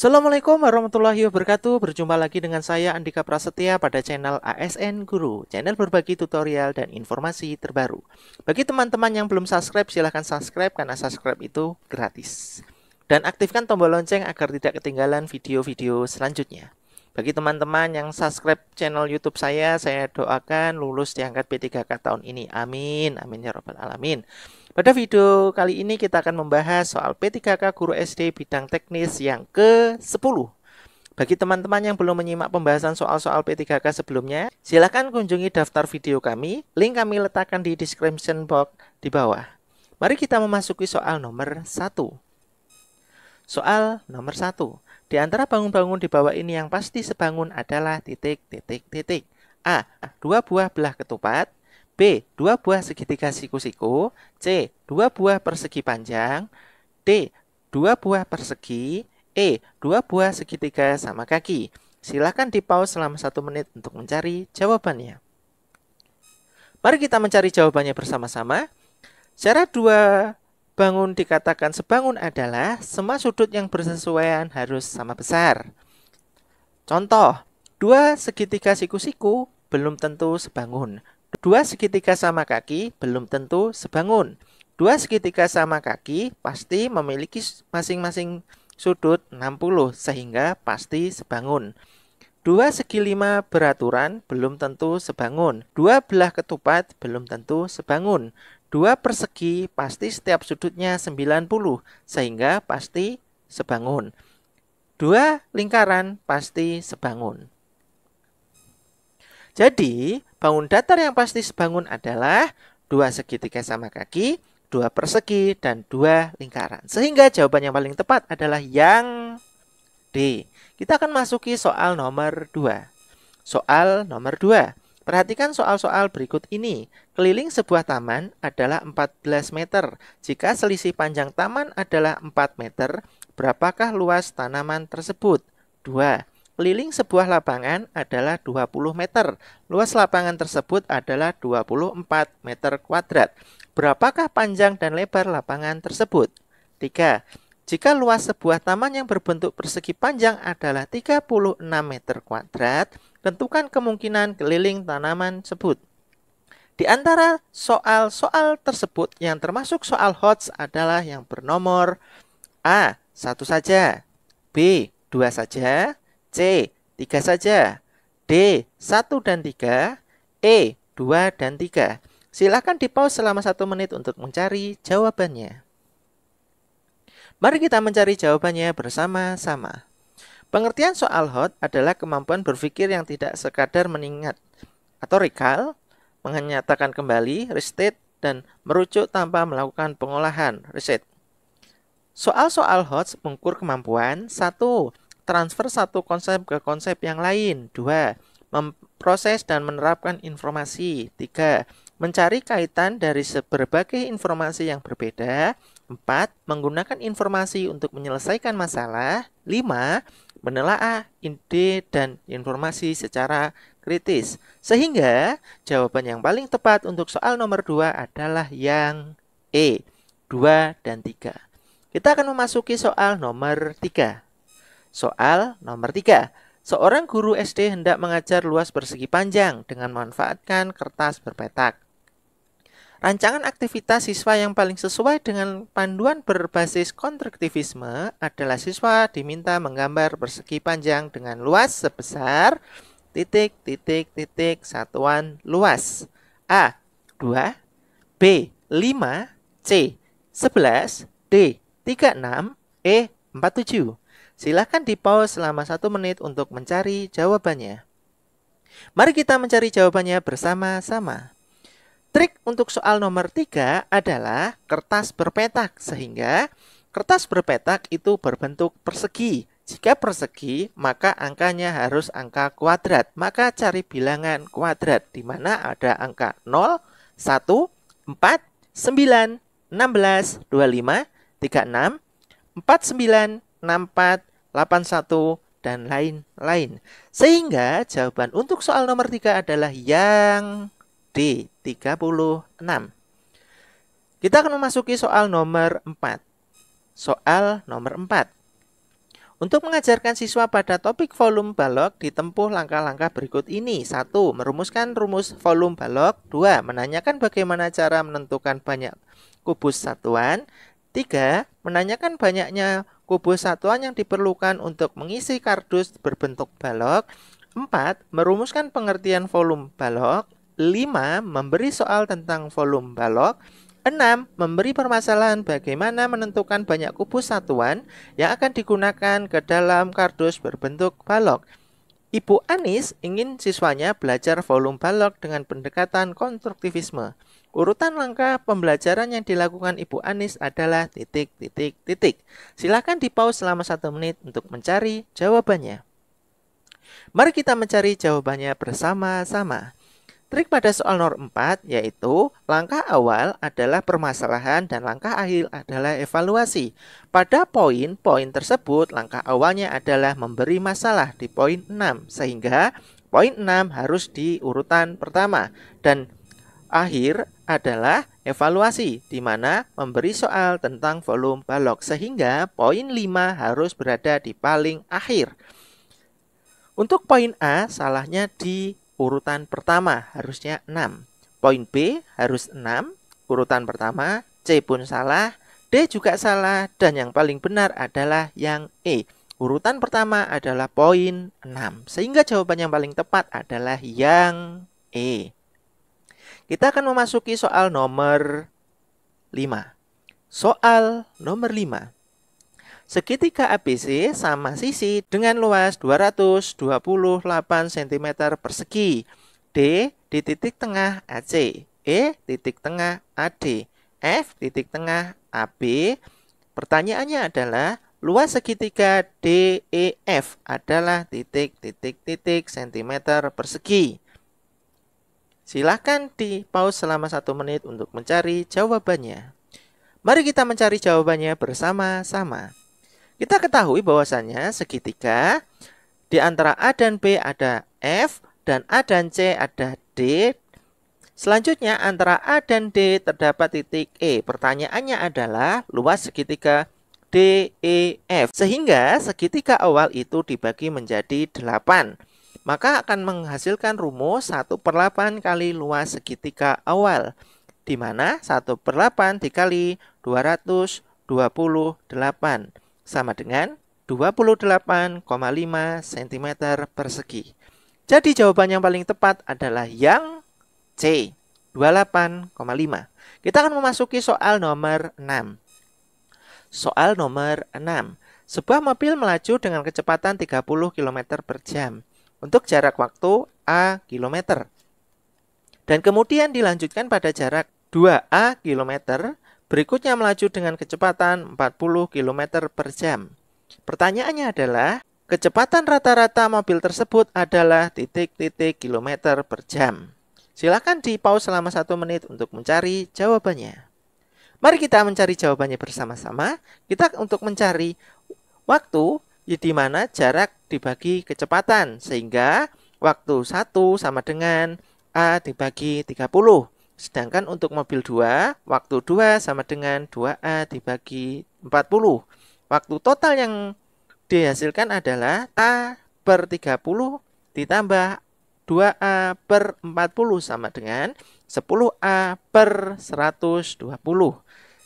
Assalamualaikum warahmatullahi wabarakatuh. Berjumpa lagi dengan saya Andika Prasetya pada channel ASN Guru, channel berbagi tutorial dan informasi terbaru. Bagi teman-teman yang belum subscribe, silahkan subscribe karena subscribe itu gratis. Dan aktifkan tombol lonceng agar tidak ketinggalan video-video selanjutnya. Bagi teman-teman yang subscribe channel YouTube saya doakan lulus diangkat P3K tahun ini. Amin, amin ya robbal alamin. Pada video kali ini kita akan membahas soal P3K Guru SD Bidang Teknis yang ke-10. Bagi teman-teman yang belum menyimak pembahasan soal-soal P3K sebelumnya, silakan kunjungi daftar video kami. Link kami letakkan di description box di bawah. Mari kita memasuki soal nomor 1. Soal nomor 1. Di antara bangun-bangun di bawah ini yang pasti sebangun adalah titik. A. 2 buah belah ketupat. B. 2 buah segitiga siku-siku. C. 2 buah persegi panjang. D. 2 buah persegi. E. 2 buah segitiga sama kaki. Silakan di pause selama 1 menit untuk mencari jawabannya. Mari kita mencari jawabannya bersama-sama. Syarat 2 bangun dikatakan sebangun adalah semua sudut yang bersesuaian harus sama besar. Contoh, 2 segitiga siku-siku belum tentu sebangun. 2 segitiga sama kaki belum tentu sebangun. 2 segitiga sama kaki pasti memiliki masing-masing sudut 60 sehingga pasti sebangun. 2 segi 5 beraturan belum tentu sebangun. 2 belah ketupat belum tentu sebangun. 2 persegi pasti setiap sudutnya 90 sehingga pasti sebangun. 2 lingkaran pasti sebangun. Jadi, bangun datar yang pasti sebangun adalah 2 segitiga sama kaki, 2 persegi, dan 2 lingkaran. Sehingga jawaban yang paling tepat adalah yang D. Kita akan masuki soal nomor 2. Soal nomor 2. Perhatikan soal-soal berikut ini. Keliling sebuah taman adalah 14 meter. Jika selisih panjang taman adalah 4 meter, berapakah luas tanaman tersebut? 2. Keliling sebuah lapangan adalah 20 meter. Luas lapangan tersebut adalah 24 meter kuadrat. Berapakah panjang dan lebar lapangan tersebut? 3. Jika luas sebuah taman yang berbentuk persegi panjang adalah 36 meter kuadrat, tentukan kemungkinan keliling tanaman tersebut. Di antara soal-soal tersebut yang termasuk soal HOTS adalah yang bernomor A. 1 saja, B. 2 saja, C. 3 saja, D. 1 dan 3, E. 2 dan 3. Silakan di pause selama 1 menit untuk mencari jawabannya. Mari kita mencari jawabannya bersama-sama. Pengertian soal HOT adalah kemampuan berpikir yang tidak sekadar mengingat atau recall, menyatakan kembali, restate, dan merujuk tanpa melakukan pengolahan, reset. Soal-soal HOT mengukur kemampuan 1. Transfer satu konsep ke konsep yang lain. 2. Memproses dan menerapkan informasi. 3. Mencari kaitan dari berbagai informasi yang berbeda. 4. Menggunakan informasi untuk menyelesaikan masalah. 5. Menelaah ide dan informasi secara kritis. Sehingga jawaban yang paling tepat untuk soal nomor 2 adalah yang E. 2 dan 3. Kita akan memasuki soal nomor 3. Soal nomor 3. Seorang guru SD hendak mengajar luas persegi panjang dengan memanfaatkan kertas berpetak. Rancangan aktivitas siswa yang paling sesuai dengan panduan berbasis konstruktivisme adalah siswa diminta menggambar persegi panjang dengan luas sebesar ... satuan luas. A. 2, B. 5, C. 11, D. 36, E. 47. Silakan di pause selama 1 menit untuk mencari jawabannya. Mari kita mencari jawabannya bersama-sama. Trik untuk soal nomor 3 adalah kertas berpetak, sehingga kertas berpetak itu berbentuk persegi. Jika persegi, maka angkanya harus angka kuadrat. Maka cari bilangan kuadrat, di mana ada angka 0, 1, 4, 9, 16, 25, 36, 49, 64, 81, dan lain-lain. Sehingga jawaban untuk soal nomor 3 adalah yang D. 36. Kita akan memasuki soal nomor 4. Soal nomor 4. Untuk mengajarkan siswa pada topik volume balok, ditempuh langkah-langkah berikut ini. 1. Merumuskan rumus volume balok. 2. Menanyakan bagaimana cara menentukan banyak kubus satuan. 3. Menanyakan banyaknya kubus satuan yang diperlukan untuk mengisi kardus berbentuk balok. 4. Merumuskan pengertian volume balok. 5. Memberi soal tentang volume balok. 6. Memberi permasalahan bagaimana menentukan banyak kubus satuan yang akan digunakan ke dalam kardus berbentuk balok. Ibu Anis ingin siswanya belajar volume balok dengan pendekatan konstruktivisme. Urutan langkah pembelajaran yang dilakukan Ibu Anis adalah titik. Silakan di-pause selama 1 menit untuk mencari jawabannya. Mari kita mencari jawabannya bersama-sama. Trik pada soal nomor 4 yaitu langkah awal adalah permasalahan dan langkah akhir adalah evaluasi. Pada poin-poin tersebut, langkah awalnya adalah memberi masalah di poin 6, sehingga poin 6 harus di urutan pertama. Dan akhir adalah evaluasi, di mana memberi soal tentang volume balok, sehingga poin 5 harus berada di paling akhir. Untuk poin A, salahnya di urutan pertama, harusnya 6. Poin B harus 6, urutan pertama. C pun salah, D juga salah, dan yang paling benar adalah yang E. Urutan pertama adalah poin 6, sehingga jawaban yang paling tepat adalah yang E. Kita akan memasuki soal nomor 5. Soal nomor 5. Segitiga ABC sama sisi dengan luas 228 cm persegi. D di titik tengah AC, E titik tengah AD, F titik tengah AB. Pertanyaannya adalah luas segitiga DEF adalah titik cm persegi. Silahkan di-pause selama 1 menit untuk mencari jawabannya. Mari kita mencari jawabannya bersama-sama. Kita ketahui bahwasannya segitiga di antara A dan B ada F dan A dan C ada D. Selanjutnya antara A dan D terdapat titik E. Pertanyaannya adalah luas segitiga DEF. Sehingga segitiga awal itu dibagi menjadi 8. Maka akan menghasilkan rumus 1/8 kali luas segitiga awal. Di mana 1/8 dikali 228 sama dengan 28,5 cm persegi. Jadi jawaban yang paling tepat adalah yang C, 28,5. Kita akan memasuki soal nomor 6. Soal nomor 6. Sebuah mobil melaju dengan kecepatan 30 km per jam untuk jarak waktu A km. Dan kemudian dilanjutkan pada jarak 2A km. Berikutnya melaju dengan kecepatan 40 km per jam. Pertanyaannya adalah, kecepatan rata-rata mobil tersebut adalah titik kilometer per jam. Silakan di-pause selama 1 menit untuk mencari jawabannya. Mari kita mencari jawabannya bersama-sama. Kita untuk mencari waktu di mana jarak dibagi kecepatan, sehingga waktu 1 sama dengan A dibagi 30. Sedangkan untuk mobil 2, waktu 2 sama dengan 2A dibagi 40. Waktu total yang dihasilkan adalah A per 30 ditambah 2A per 40 sama dengan 10A per 120.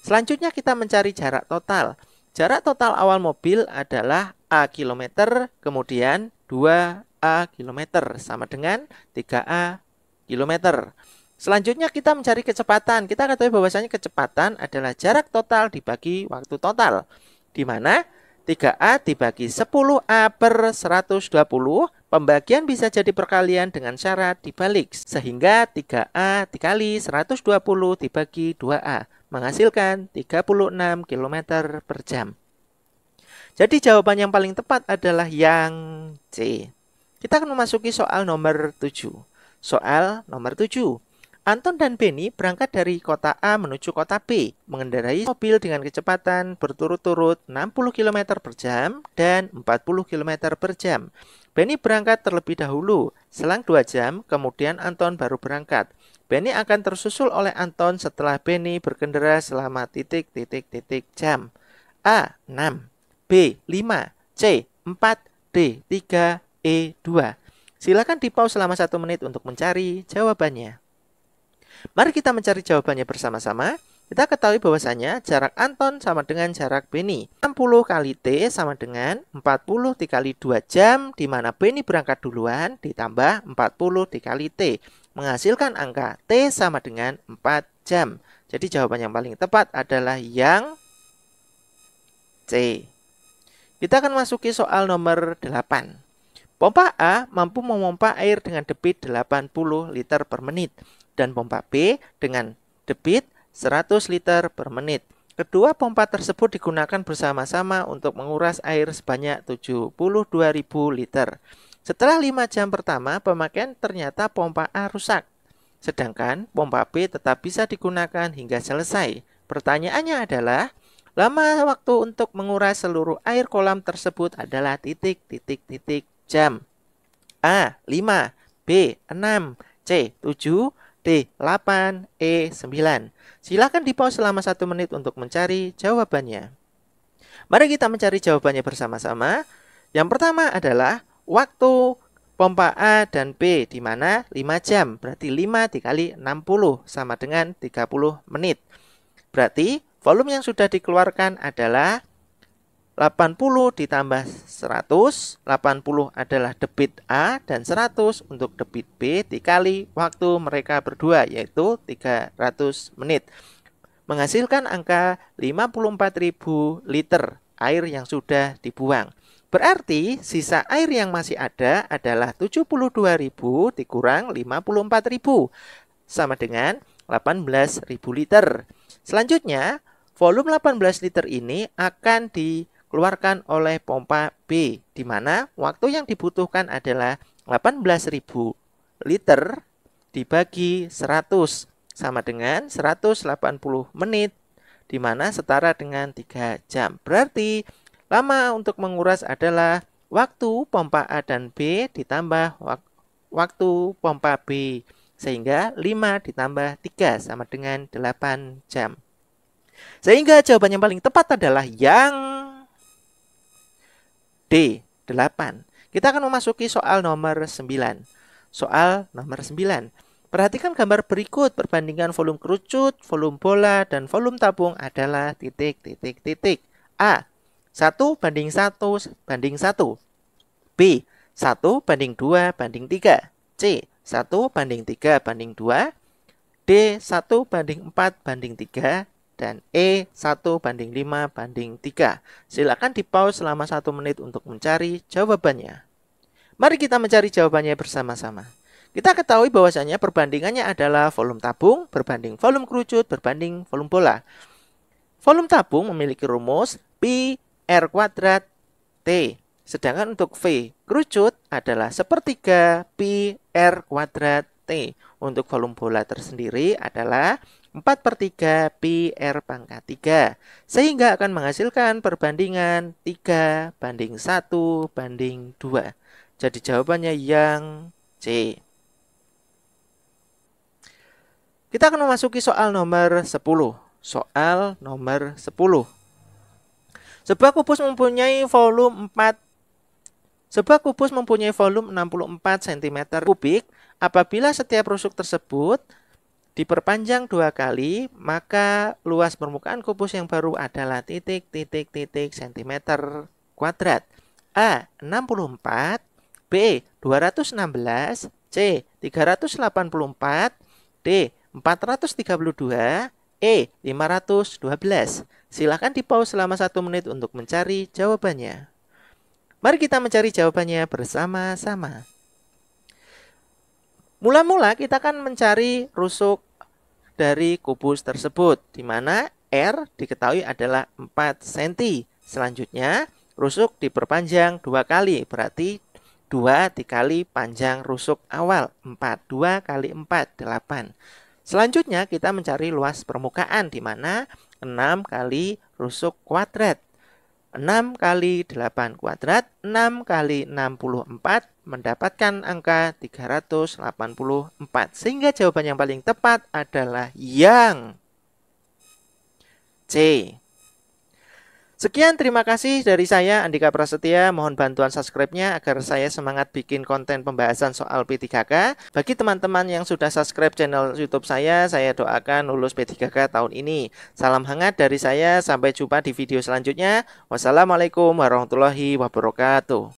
Selanjutnya kita mencari jarak total. Jarak total awal mobil adalah A kilometer, kemudian 2A kilometer sama dengan 3A kilometer. Selanjutnya kita mencari kecepatan. Kita ketahui bahwasanya kecepatan adalah jarak total dibagi waktu total, di mana 3A dibagi 10A per 120. Pembagian bisa jadi perkalian dengan syarat dibalik, sehingga 3A dikali 120 dibagi 2A menghasilkan 36 km per jam. Jadi jawaban yang paling tepat adalah yang C. Kita akan memasuki soal nomor 7. Soal nomor 7. Anton dan Benny berangkat dari kota A menuju kota B, mengendarai mobil dengan kecepatan berturut-turut 60 km per jam dan 40 km per jam. Benny berangkat terlebih dahulu, selang 2 jam, kemudian Anton baru berangkat. Benny akan tersusul oleh Anton setelah Benny berkendara selama jam. A. 6, B. 5, C. 4, D. 3, E. 2. Silakan di pause selama 1 menit untuk mencari jawabannya. Mari kita mencari jawabannya bersama-sama. Kita ketahui bahwasanya jarak Anton sama dengan jarak Beni. 60 kali T sama dengan 40 dikali 2 jam, di mana Beni berangkat duluan ditambah 40 dikali T. Menghasilkan angka T sama dengan 4 jam. Jadi jawaban yang paling tepat adalah yang C. Kita akan masuki soal nomor 8. Pompa A mampu memompa air dengan debit 80 liter per menit dan pompa B dengan debit 100 liter per menit. Kedua pompa tersebut digunakan bersama-sama untuk menguras air sebanyak 72.000 liter. Setelah 5 jam pertama pemakaian ternyata pompa A rusak, sedangkan pompa B tetap bisa digunakan hingga selesai. Pertanyaannya adalah, lama waktu untuk menguras seluruh air kolam tersebut adalah titik jam. A. 5, B. 6, C. 7, D. 8, E. 9. Silakan di pause selama 1 menit untuk mencari jawabannya. Mari kita mencari jawabannya bersama-sama. Yang pertama adalah waktu pompa A dan B, di mana 5 jam. Berarti 5 dikali 60 sama dengan 30 menit. Berarti volume yang sudah dikeluarkan adalah 80 ditambah 100, 80 adalah debit A dan 100 untuk debit B dikali waktu mereka berdua, yaitu 300 menit. Menghasilkan angka 54.000 liter air yang sudah dibuang. Berarti sisa air yang masih ada adalah 72.000 dikurang 54.000 sama dengan 18.000 liter. Selanjutnya, volume 18 liter ini akan dikeluarkan oleh pompa B, di mana waktu yang dibutuhkan adalah 18.000 liter dibagi 100 sama dengan 180 menit, di mana setara dengan 3 jam. Berarti lama untuk menguras adalah waktu pompa A dan B ditambah waktu pompa B, sehingga 5 ditambah 3 sama dengan 8 jam. Sehingga jawaban yang paling tepat adalah yang D. 8. Kita akan memasuki soal nomor 9. Soal nomor 9. Perhatikan gambar berikut. Perbandingan volume kerucut, volume bola, dan volume tabung adalah A. 1 banding 1 banding 1. B. 1 banding 2 banding 3. C. 1 banding 3 banding 2. D. 1 banding 4 banding 3. Dan E. 1 banding 5 banding 3. Silakan di pause selama 1 menit untuk mencari jawabannya. Mari kita mencari jawabannya bersama-sama. Kita ketahui bahwasanya perbandingannya adalah volume tabung berbanding volume kerucut berbanding volume bola. Volume tabung memiliki rumus Pi R kuadrat T. Sedangkan untuk V kerucut adalah sepertiga Pi R kuadrat T. Untuk volume bola tersendiri adalah 4/3 Pi R pangkat 3. Sehingga akan menghasilkan perbandingan 3 banding 1 banding 2. Jadi jawabannya yang C. Kita akan memasuki soal nomor 10. Soal nomor 10. Sebuah kubus mempunyai volume 64 cm kubik. Apabila setiap rusuk tersebut diperpanjang 2 kali, maka luas permukaan kubus yang baru adalah cm kuadrat. A. 64, B. 216, C. 384, D. 432, E. 512. Silakan di pause selama 1 menit untuk mencari jawabannya. Mari kita mencari jawabannya bersama-sama. Mula-mula kita akan mencari rusuk dari kubus tersebut, di mana R diketahui adalah 4 cm. Selanjutnya, rusuk diperpanjang 2 kali, berarti 2 dikali panjang rusuk awal, 4. 2 kali 4, 8. Selanjutnya kita mencari luas permukaan, di mana 6 kali rusuk kuadrat. 6 kali 8 kuadrat, 6 kali 64, mendapatkan angka 384. Sehingga jawaban yang paling tepat adalah yang C. Sekian, terima kasih dari saya Andika Prasetya. Mohon bantuan subscribe-nya agar saya semangat bikin konten pembahasan soal P3K. Bagi teman-teman yang sudah subscribe channel YouTube saya doakan lulus P3K tahun ini. Salam hangat dari saya, sampai jumpa di video selanjutnya. Wassalamualaikum warahmatullahi wabarakatuh.